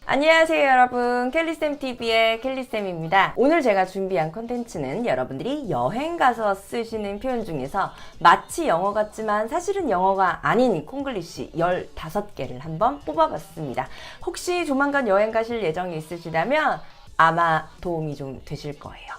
안녕하세요 여러분, 켈리쌤TV의 켈리쌤입니다. 오늘 제가 준비한 콘텐츠는 여러분들이 여행 가서 쓰시는 표현 중에서 마치 영어 같지만 사실은 영어가 아닌 콩글리시 15개를 한번 뽑아봤습니다. 혹시 조만간 여행 가실 예정이 있으시다면 아마 도움이 좀 되실 거예요.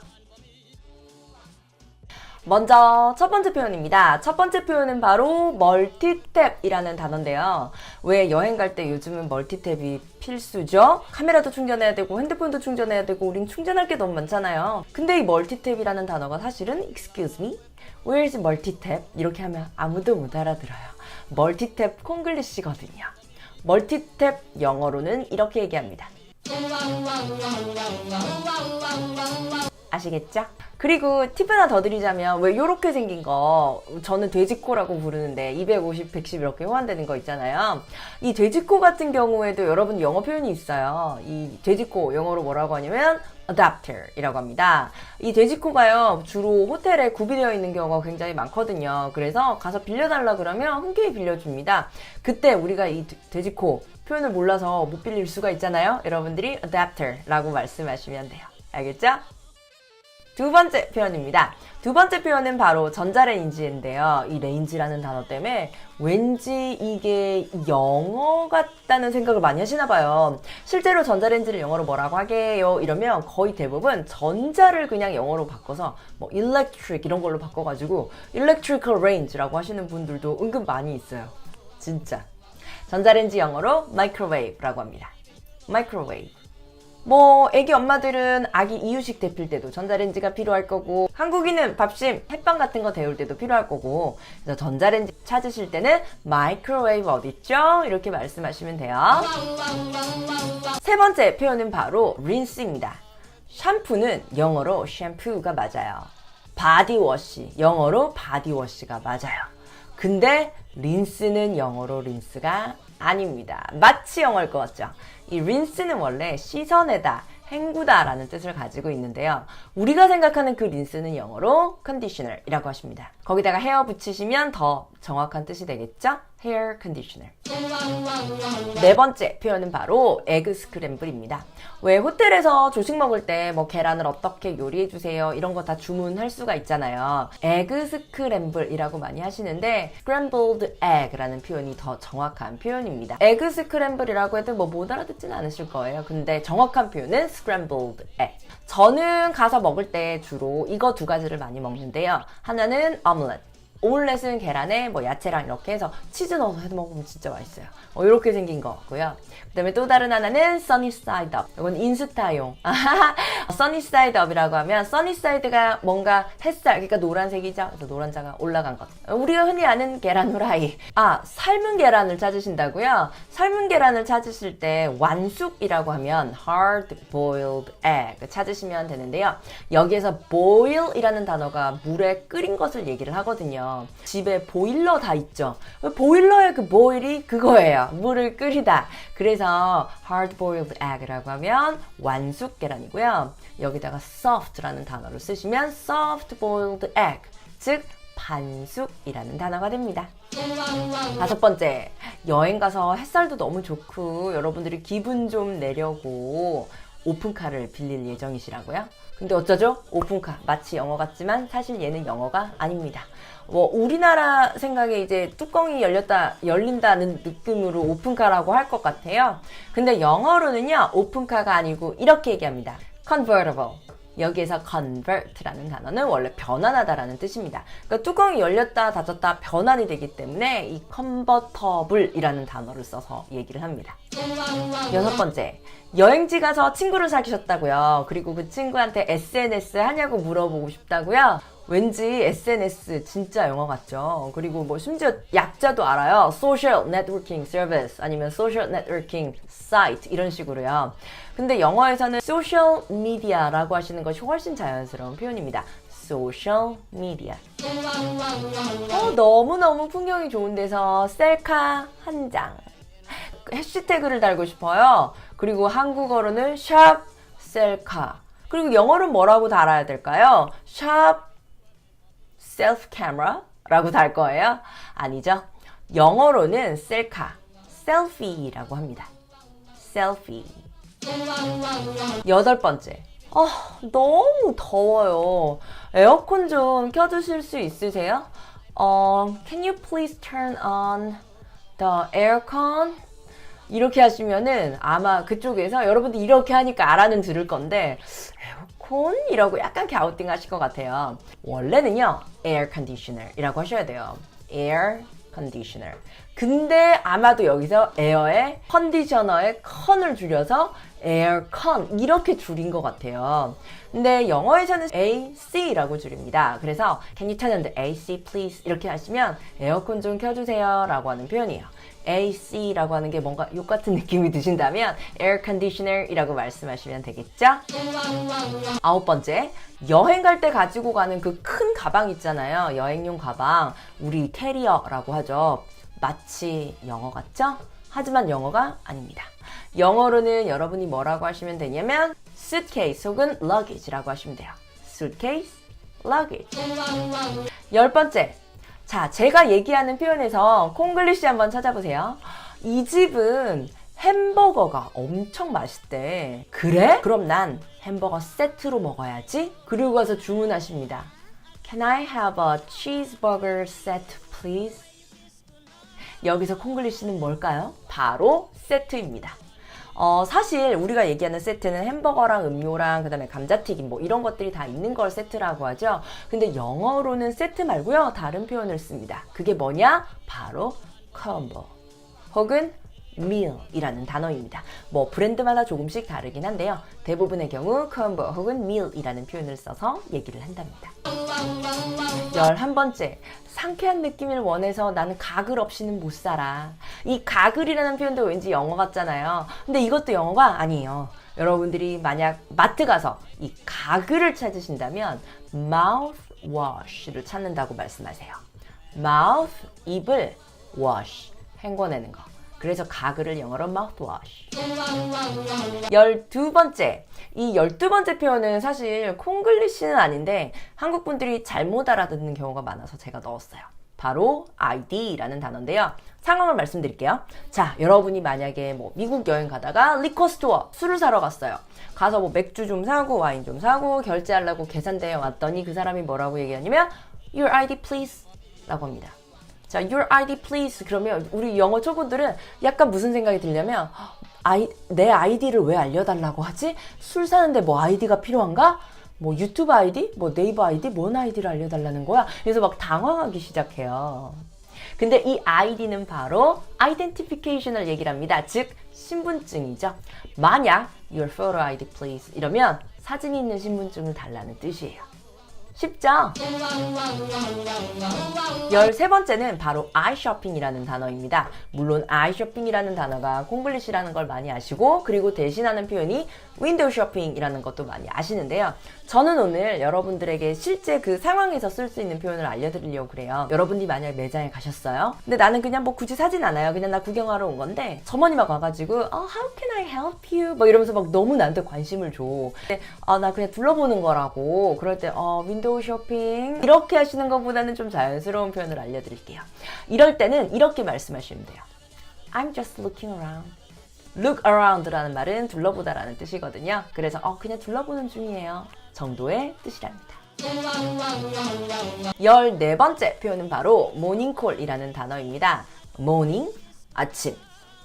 먼저 첫 번째 표현입니다. 첫 번째 표현은 바로 멀티탭이라는 단어인데요. 왜 여행 갈 때 요즘은 멀티탭이 필수죠? 카메라도 충전해야 되고 핸드폰도 충전해야 되고 우린 충전할 게 너무 많잖아요. 근데 이 멀티탭이라는 단어가 사실은 Excuse me? Where's 멀티탭? 이렇게 하면 아무도 못 알아들어요. 멀티탭 콩글리시거든요. 멀티탭 영어로는 이렇게 얘기합니다. 아시겠죠? 그리고 팁 하나 더 드리자면 왜 요렇게 생긴 거 저는 돼지코라고 부르는데 250, 110 이렇게 호환되는 거 있잖아요. 이 돼지코 같은 경우에도 여러분 영어 표현이 있어요. 이 돼지코 영어로 뭐라고 하냐면 adapter 이라고 합니다. 이 돼지코가요 주로 호텔에 구비되어 있는 경우가 굉장히 많거든요. 그래서 가서 빌려달라 그러면 흔쾌히 빌려줍니다. 그때 우리가 이 돼지코 표현을 몰라서 못 빌릴 수가 있잖아요. 여러분들이 adapter라고 말씀하시면 돼요. 알겠죠? 두 번째 표현입니다. 두 번째 표현은 바로 전자레인지인데요. 이 레인지라는 단어 때문에 왠지 이게 영어 같다는 생각을 많이 하시나 봐요. 실제로 전자레인지를 영어로 뭐라고 하게요? 이러면 거의 대부분 전자를 그냥 영어로 바꿔서 뭐 electric 이런 걸로 바꿔가지고 electrical range라고 하시는 분들도 은근 많이 있어요. 진짜. 전자레인지 영어로 microwave라고 합니다. microwave. 뭐 애기 엄마들은 아기 이유식 데필 때도 전자레인지가 필요할 거고 한국인은 밥심, 햇반 같은 거 데울 때도 필요할 거고 그래서 전자레인지 찾으실 때는 마이크로웨이브 어딨죠? 이렇게 말씀하시면 돼요. 세 번째 표현은 바로 린스입니다. 샴푸는 영어로 샴푸가 맞아요. 바디워시, 영어로 바디워시가 맞아요. 근데 린스는 영어로 린스가 아닙니다. 마치 영어일 것 같죠? 이 린스는 원래 씻어내다, 헹구다 라는 뜻을 가지고 있는데요. 우리가 생각하는 그 린스는 영어로 컨디셔너이라고 하십니다. 거기다가 헤어 붙이시면 더 정확한 뜻이 되겠죠? 헤어 컨디셔너. 네 번째 표현은 바로 에그 스크램블입니다. 왜 호텔에서 조식 먹을 때 뭐 계란을 어떻게 요리해 주세요 이런 거 다 주문할 수가 있잖아요. 에그 스크램블이라고 많이 하시는데 scrambled egg라는 표현이 더 정확한 표현입니다. 에그 스크램블이라고 해도 뭐 못 알아듣지는 않으실 거예요. 근데 정확한 표현은 scrambled egg. 저는 가서 먹을 때 주로 이거 두 가지를 많이 먹는데요. 하나는 오믈렛. 오믈렛은 계란에 뭐 야채랑 이렇게 해서 치즈 넣어서 해 먹으면 진짜 맛있어요. 이렇게 생긴 거 같고요. 그 다음에 또 다른 하나는 써니사이드 업. 이건 인스타용. 써니사이드 업이라고 하면 써니사이드가 뭔가 햇살, 그러니까 노란색이죠. 그래서 노란자가 올라간 것. 우리가 흔히 아는 계란 후라이. 삶은 계란을 찾으신다고요? 삶은 계란을 찾으실 때 완숙이라고 하면 hard boiled egg 찾으시면 되는데요. 여기에서 boil이라는 단어가 물에 끓인 것을 얘기를 하거든요. 집에 보일러 다 있죠. 보일러의 그 boil이 그거예요. 물을 끓이다. 그래서 hard boiled egg라고 하면 완숙 계란이고요. 여기다가 soft라는 단어를 쓰시면 soft boiled egg, 즉 반숙이라는 단어가 됩니다. 다섯 번째, 여행 가서 햇살도 너무 좋고 여러분들이 기분 좀 내려고 오픈카를 빌릴 예정이시라고요? 근데 어쩌죠? 오픈카. 마치 영어 같지만 사실 얘는 영어가 아닙니다. 우리나라 생각에 이제 뚜껑이 열린다는 느낌으로 오픈카라고 할 것 같아요. 근데 영어로는요, 오픈카가 아니고 이렇게 얘기합니다. convertible. 여기에서 convert라는 단어는 원래 변환하다라는 뜻입니다. 그러니까 뚜껑이 열렸다 닫혔다 변환이 되기 때문에 이 convertible이라는 단어를 써서 얘기를 합니다. 여섯 번째, 여행지 가서 친구를 사귀셨다고요. 그리고 그 친구한테 SNS 하냐고 물어보고 싶다고요. 왠지 SNS 진짜 영어 같죠. 그리고 뭐 심지어 약자도 알아요. Social Networking Service 아니면 Social Networking Site 이런 식으로요. 근데 영어에서는 Social Media라고 하시는 것이 훨씬 자연스러운 표현입니다. Social Media. 너무너무 풍경이 좋은 데서 셀카 한 장. 해시태그를 달고 싶어요. 그리고 한국어로는 샵 셀카. 그리고 영어로는 뭐라고 달아야 될까요? 샵 셀프 카메라라고 달 거예요? 아니죠. 영어로는 셀카, 셀피라고 합니다. 셀피. 여덟 번째. 너무 더워요. 에어컨 좀 켜주실 수 있으세요? Can you please turn on the aircon? 이렇게 하시면은 아마 그쪽에서 여러분들 이렇게 하니까 알아는 들을 건데 에어컨이라고 약간 갸우뚱 하실 것 같아요. 원래는요 air conditioner 이라고 하셔야 돼요. air conditioner. 근데 아마도 여기서 에어에 컨디셔너의 컨을 줄여서 aircon 이렇게 줄인 것 같아요. 근데 영어에서는 AC라고 줄입니다. 그래서 can you turn on the AC please 이렇게 하시면 에어컨 좀 켜주세요 라고 하는 표현이에요. AC라고 하는 게 뭔가 욕 같은 느낌이 드신다면 air conditioner 이라고 말씀하시면 되겠죠? 아홉 번째, 여행 갈 때 가지고 가는 그 큰 가방 있잖아요. 여행용 가방. 우리 캐리어라고 하죠. 마치 영어 같죠? 하지만 영어가 아닙니다. 영어로는 여러분이 뭐라고 하시면 되냐면 suitcase 혹은 luggage라고 하시면 돼요. suitcase, luggage. 열 번째. 자, 제가 얘기하는 표현에서 콩글리시 한번 찾아보세요. 이 집은 햄버거가 엄청 맛있대. 그래? 그럼 난 햄버거 세트로 먹어야지. 그리고 가서 주문하십니다. Can I have a cheeseburger set, please? 여기서 콩글리시는 뭘까요? 바로 세트입니다. 사실 우리가 얘기하는 세트는 햄버거랑 음료랑 그다음에 감자튀김 뭐 이런 것들이 다 있는 걸 세트라고 하죠. 근데 영어로는 세트 말고요. 다른 표현을 씁니다. 그게 뭐냐? 바로 combo 혹은 meal이라는 단어입니다. 뭐 브랜드마다 조금씩 다르긴 한데요. 대부분의 경우 combo 혹은 meal이라는 표현을 써서 얘기를 한답니다. 11번째, 상쾌한 느낌을 원해서 나는 가글 없이는 못 살아. 이 가글이라는 표현도 왠지 영어 같잖아요. 근데 이것도 영어가 아니에요. 여러분들이 만약 마트 가서 이 가글을 찾으신다면 mouthwash를 찾는다고 말씀하세요. mouth, 입을 wash, 헹궈내는 거. 그래서 가글을 영어로 mouthwash. 12번째. 이 12번째 표현은 사실 콩글리시는 아닌데 한국 분들이 잘못 알아듣는 경우가 많아서 제가 넣었어요. 바로 ID라는 단어인데요. 상황을 말씀드릴게요. 자, 여러분이 만약에 뭐 미국 여행 가다가 리커스토어 술을 사러 갔어요. 가서 뭐 맥주 좀 사고 와인 좀 사고 결제하려고 계산대에 왔더니 그 사람이 뭐라고 얘기하냐면 Your ID please 라고 합니다. 자, your ID please 그러면 우리 영어 초보들은 약간 무슨 생각이 들냐면 내 아이디를 왜 알려달라고 하지? 술 사는데 뭐 아이디가 필요한가? 뭐 유튜브 아이디? 뭐 네이버 아이디? 뭔 아이디를 알려달라는 거야? 그래서 막 당황하기 시작해요. 근데 이 아이디는 바로 identification을 얘기를 합니다. 즉 신분증이죠. 만약 your photo ID please 이러면 사진이 있는 신분증을 달라는 뜻이에요. 쉽죠? 13번째는 바로 아이쇼핑이라는 단어입니다. 물론 아이쇼핑이라는 단어가 콩글리시라는 걸 많이 아시고 그리고 대신하는 표현이 윈도우 쇼핑이라는 것도 많이 아시는데요. 저는 오늘 여러분들에게 실제 그 상황에서 쓸 수 있는 표현을 알려드리려고 그래요. 여러분이 만약 매장에 가셨어요. 근데 나는 그냥 뭐 굳이 사진 않아요. 그냥 나 구경하러 온 건데 점원이 막 와가지고 How can I help you? 막 이러면서 막 너무 나한테 관심을 줘. 근데 나 그냥 둘러보는 거라고. 그럴 때 윈도우 쇼핑 이렇게 하시는 것보다는 좀 자연스러운 표현을 알려드릴게요. 이럴 때는 이렇게 말씀하시면 돼요. I'm just looking around. Look around라는 말은 둘러보다라는 뜻이거든요. 그래서 그냥 둘러보는 중이에요 정도의 뜻이랍니다. 14번째 표현은 바로 morning call이라는 단어입니다. morning, 아침,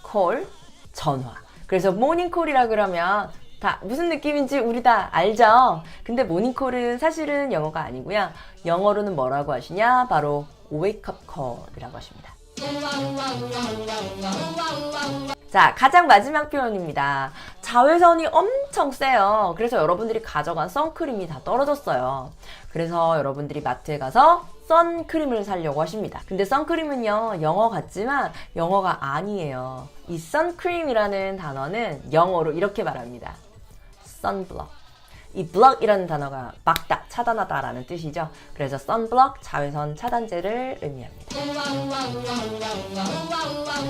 call, 전화. 그래서 morning call이라 그러면 다 무슨 느낌인지 우리 다 알죠? 근데 morning call은 사실은 영어가 아니고요. 영어로는 뭐라고 하시냐? 바로 wake up call이라고 하십니다. 자, 가장 마지막 표현입니다. 자외선이 엄청 세요. 그래서 여러분들이 가져간 선크림이 다 떨어졌어요. 그래서 여러분들이 마트에 가서 선크림을 사려고 하십니다. 근데 선크림은요, 영어 같지만 영어가 아니에요. 이 선크림이라는 단어는 영어로 이렇게 말합니다. sunblock. 이 block이라는 단어가 막다, 차단하다라는 뜻이죠. 그래서 sunblock, 자외선 차단제를 의미합니다.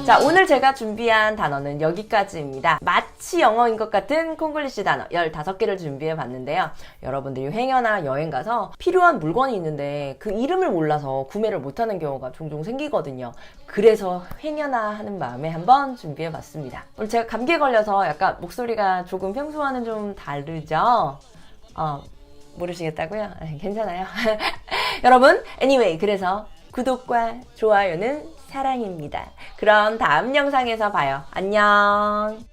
자, 오늘 제가 준비한 단어는 여기까지입니다. 마치 영어인 것 같은 콩글리시 단어 15개를 준비해 봤는데요. 여러분들이 행여나 여행 가서 필요한 물건이 있는데 그 이름을 몰라서 구매를 못하는 경우가 종종 생기거든요. 그래서 행여나 하는 마음에 한번 준비해 봤습니다. 오늘 제가 감기에 걸려서 약간 목소리가 조금 평소와는 좀 다르죠? 모르시겠다고요? 괜찮아요. 여러분, anyway, 그래서 구독과 좋아요는 사랑입니다. 그럼 다음 영상에서 봐요. 안녕.